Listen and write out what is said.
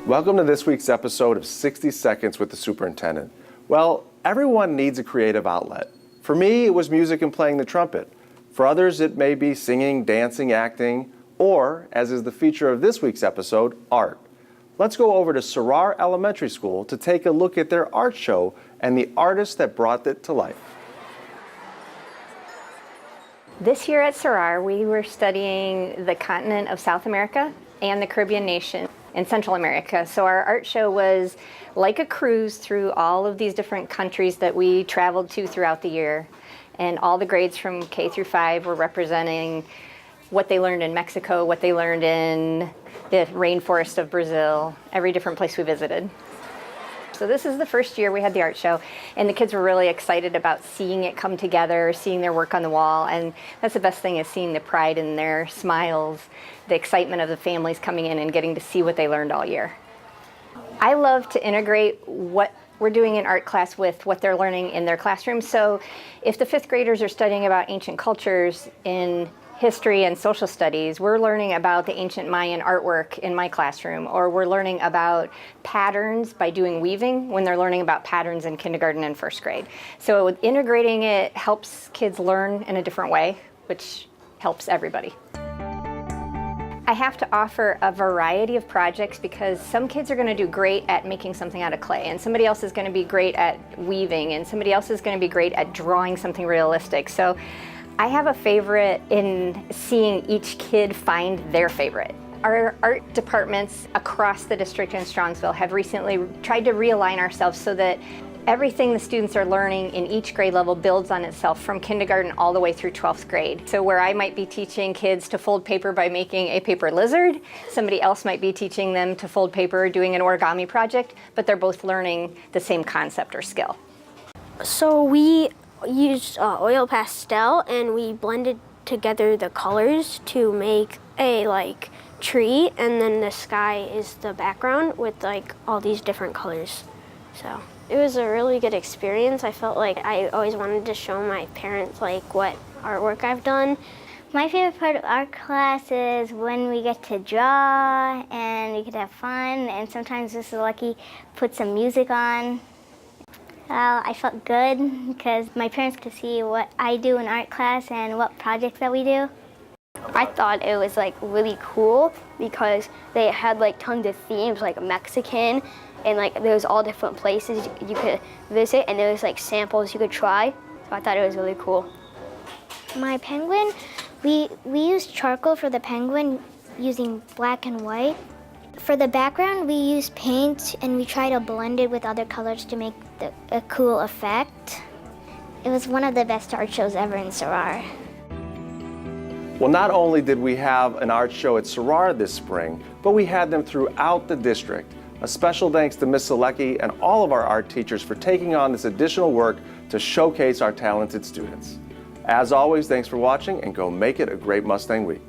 Welcome to this week's episode of 60 Seconds with the Superintendent. Well, everyone needs a creative outlet. For me, it was music and playing the trumpet. For others, it may be singing, dancing, acting, or, as is the feature of this week's episode, art. Let's go over to Surrarrer Elementary School to take a look at their art show and the artists that brought it to life. This year at Surrarrer, we were studying the continent of South America and the Caribbean nation in Central America. So our art show was like a cruise through all of these different countries that we traveled to throughout the year. And all the grades from K through 5 were representing what they learned in Mexico, what they learned in the rainforest of Brazil, every different place we visited. So this is the first year we had the art show, and the kids were really excited about seeing it come together, seeing their work on the wall, and that's the best thing, is seeing the pride in their smiles, the excitement of the families coming in and getting to see what they learned all year. I love to integrate what we're doing in art class with what they're learning in their classroom. So if the 5th graders are studying about ancient cultures in history and social studies, we're learning about the ancient Mayan artwork in my classroom, or we're learning about patterns by doing weaving when they're learning about patterns in kindergarten and 1st grade. So integrating it helps kids learn in a different way, which helps everybody. I have to offer a variety of projects because some kids are going to do great at making something out of clay, and somebody else is going to be great at weaving, and somebody else is going to be great at drawing something realistic. So I have a favorite in seeing each kid find their favorite. Our art departments across the district in Strongsville have recently tried to realign ourselves so that everything the students are learning in each grade level builds on itself from kindergarten all the way through 12th grade. So where I might be teaching kids to fold paper by making a paper lizard, somebody else might be teaching them to fold paper doing an origami project, but they're both learning the same concept or skill. So we used oil pastel, and we blended together the colors to make a tree, and then the sky is the background with all these different colors. So it was a really good experience. I felt like I always wanted to show my parents what artwork I've done. My favorite part of art class is when we get to draw and we get to have fun, and sometimes Mr. Lucky put some music on. I felt good because my parents could see what I do in art class and what projects that we do. I thought it was really cool because they had tons of themes, like Mexican, and there was all different places you could visit, and there was samples you could try. So I thought it was really cool. My penguin, we used charcoal for the penguin using black and white. For the background, we used paint, and we tried to blend it with other colors to make a cool effect. It was one of the best art shows ever in Surrarrer. Well, not only did we have an art show at Surrarrer this spring, but we had them throughout the district. A special thanks to Ms. Selecki and all of our art teachers for taking on this additional work to showcase our talented students. As always, thanks for watching, and go make it a great Mustang week.